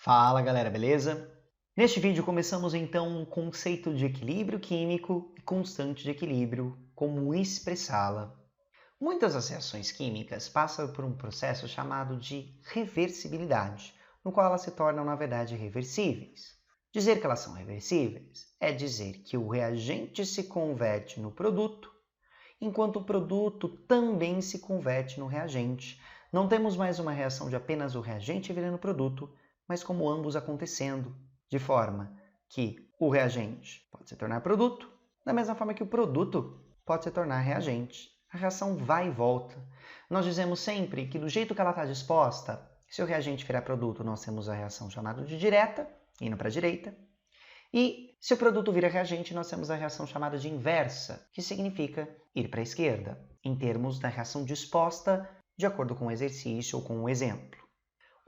Fala galera, beleza? Neste vídeo começamos então um conceito de equilíbrio químico e constante de equilíbrio, como expressá-la. Muitas das reações químicas passam por um processo chamado de reversibilidade, no qual elas se tornam na verdade reversíveis. Dizer que elas são reversíveis é dizer que o reagente se converte no produto, enquanto o produto também se converte no reagente. Não temos mais uma reação de apenas o reagente virando produto, mas como ambos acontecendo, de forma que o reagente pode se tornar produto, da mesma forma que o produto pode se tornar reagente. A reação vai e volta. Nós dizemos sempre que do jeito que ela está disposta, se o reagente virar produto, nós temos a reação chamada de direta, indo para a direita, e se o produto vira reagente, nós temos a reação chamada de inversa, que significa ir para a esquerda, em termos da reação disposta de acordo com o exercício ou com o exemplo.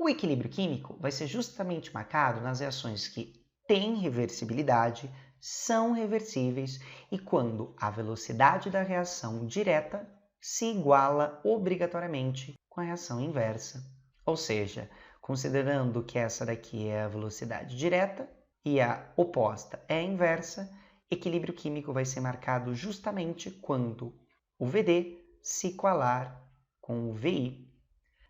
O equilíbrio químico vai ser justamente marcado nas reações que têm reversibilidade, são reversíveis e quando a velocidade da reação direta se iguala obrigatoriamente com a reação inversa. Ou seja, considerando que essa daqui é a velocidade direta e a oposta é a inversa, equilíbrio químico vai ser marcado justamente quando o VD se igualar com o VI.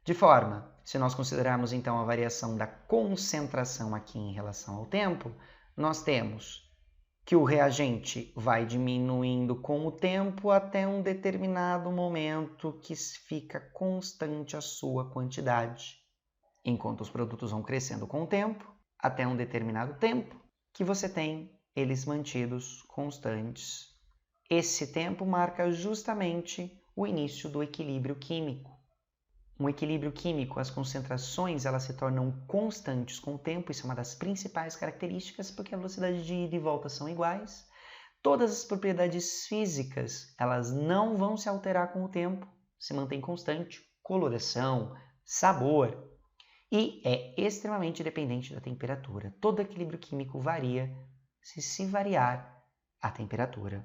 De forma, se nós considerarmos então a variação da concentração aqui em relação ao tempo, nós temos que o reagente vai diminuindo com o tempo até um determinado momento que fica constante a sua quantidade, enquanto os produtos vão crescendo com o tempo, até um determinado tempo que você tem eles mantidos constantes. Esse tempo marca justamente o início do equilíbrio químico. Um equilíbrio químico, as concentrações elas se tornam constantes com o tempo, isso é uma das principais características, porque a velocidade de ida e volta são iguais. Todas as propriedades físicas elas não vão se alterar com o tempo, se mantém constante, coloração, sabor, e é extremamente dependente da temperatura. Todo equilíbrio químico varia se variar a temperatura.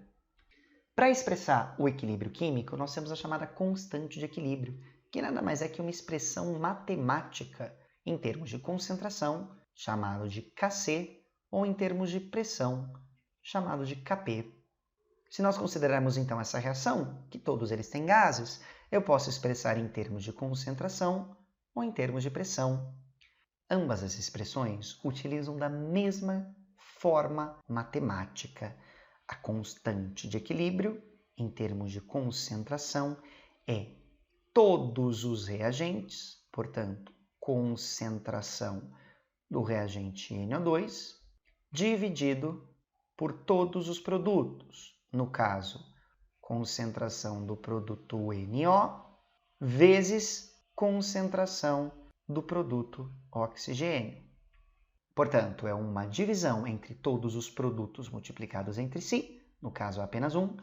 Para expressar o equilíbrio químico, nós temos a chamada constante de equilíbrio, que nada mais é que uma expressão matemática em termos de concentração, chamado de Kc, ou em termos de pressão, chamado de Kp. Se nós considerarmos então essa reação, que todos eles têm gases, eu posso expressar em termos de concentração ou em termos de pressão. Ambas as expressões utilizam da mesma forma matemática. A constante de equilíbrio, em termos de concentração, é todos os reagentes, portanto, concentração do reagente NO2, dividido por todos os produtos. No caso, concentração do produto NO vezes concentração do produto oxigênio. Portanto, é uma divisão entre todos os produtos multiplicados entre si, no caso apenas um,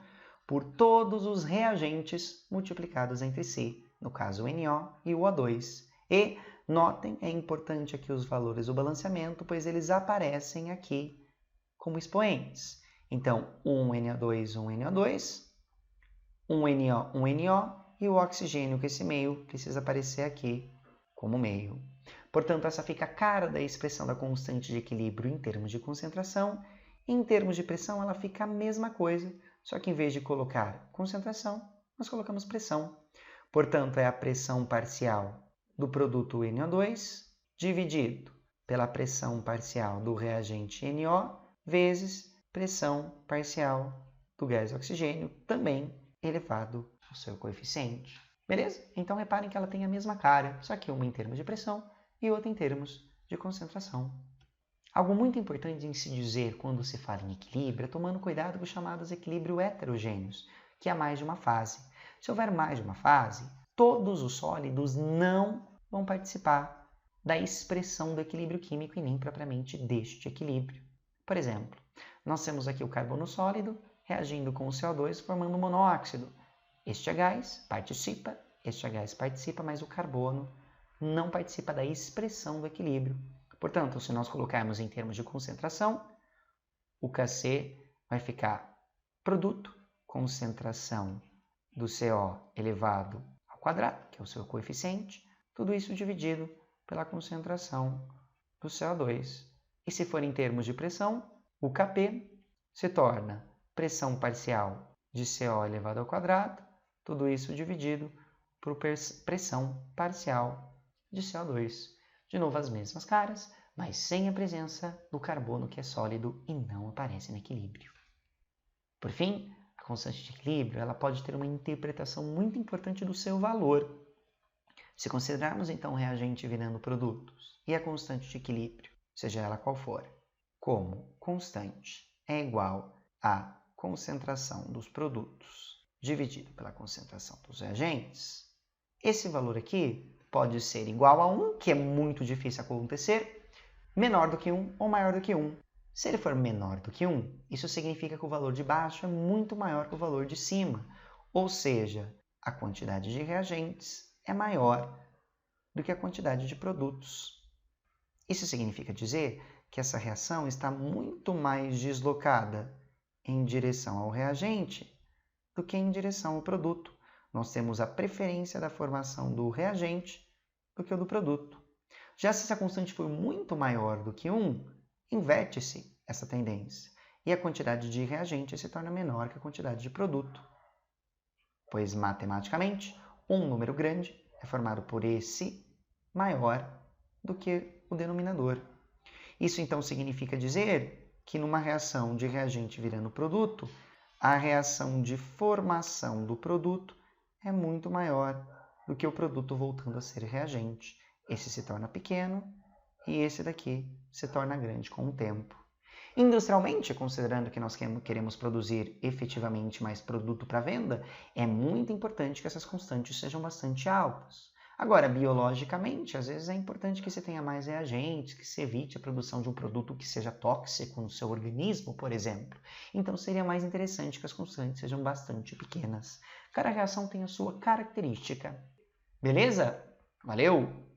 por todos os reagentes multiplicados entre si, no caso o NO e o O2. E, notem, é importante aqui os valores do balanceamento, pois eles aparecem aqui como expoentes. Então, um NO2, um NO2, um NO, um NO, e o oxigênio, que esse meio precisa aparecer aqui como meio. Portanto, essa fica a cara da expressão da constante de equilíbrio em termos de concentração. Em termos de pressão, ela fica a mesma coisa, só que em vez de colocar concentração, nós colocamos pressão. Portanto, é a pressão parcial do produto NO2 dividido pela pressão parcial do reagente NO vezes pressão parcial do gás oxigênio, também elevado ao seu coeficiente. Beleza? Então reparem que ela tem a mesma cara, só que uma em termos de pressão e outra em termos de concentração. Algo muito importante em se dizer quando se fala em equilíbrio é tomando cuidado com os chamados equilíbrios heterogêneos, que há mais de uma fase. Se houver mais de uma fase, todos os sólidos não vão participar da expressão do equilíbrio químico e nem propriamente deste equilíbrio. Por exemplo, nós temos aqui o carbono sólido reagindo com o CO2 formando monóxido. Este gás participa, mas o carbono não participa da expressão do equilíbrio. Portanto, se nós colocarmos em termos de concentração, o Kc vai ficar produto, concentração do CO elevado ao quadrado, que é o seu coeficiente, tudo isso dividido pela concentração do CO2. E se for em termos de pressão, o Kp se torna pressão parcial de CO elevado ao quadrado, tudo isso dividido por pressão parcial de CO2. De novo as mesmas caras, mas sem a presença do carbono que é sólido e não aparece no equilíbrio. Por fim, a constante de equilíbrio ela pode ter uma interpretação muito importante do seu valor. Se considerarmos então o reagente virando produtos e a constante de equilíbrio, seja ela qual for, como constante é igual à concentração dos produtos dividido pela concentração dos reagentes, esse valor aqui pode ser igual a 1, que é muito difícil acontecer, menor do que 1 ou maior do que 1. Se ele for menor do que 1, isso significa que o valor de baixo é muito maior que o valor de cima, ou seja, a quantidade de reagentes é maior do que a quantidade de produtos. Isso significa dizer que essa reação está muito mais deslocada em direção ao reagente do que em direção ao produto. Nós temos a preferência da formação do reagente do que o do produto. Já se essa constante for muito maior do que 1, inverte-se essa tendência e a quantidade de reagente se torna menor que a quantidade de produto, pois matematicamente um número grande é formado por esse maior do que o denominador. Isso então significa dizer que numa reação de reagente virando produto, a reação de formação do produto é muito maior do que o produto voltando a ser reagente. Esse se torna pequeno e esse daqui se torna grande com o tempo. Industrialmente, considerando que nós queremos produzir efetivamente mais produto para venda, é muito importante que essas constantes sejam bastante altas. Agora, biologicamente, às vezes é importante que se tenha mais reagentes, que se evite a produção de um produto que seja tóxico no seu organismo, por exemplo. Então, seria mais interessante que as constantes sejam bastante pequenas. Cada reação tem a sua característica. Beleza? Valeu!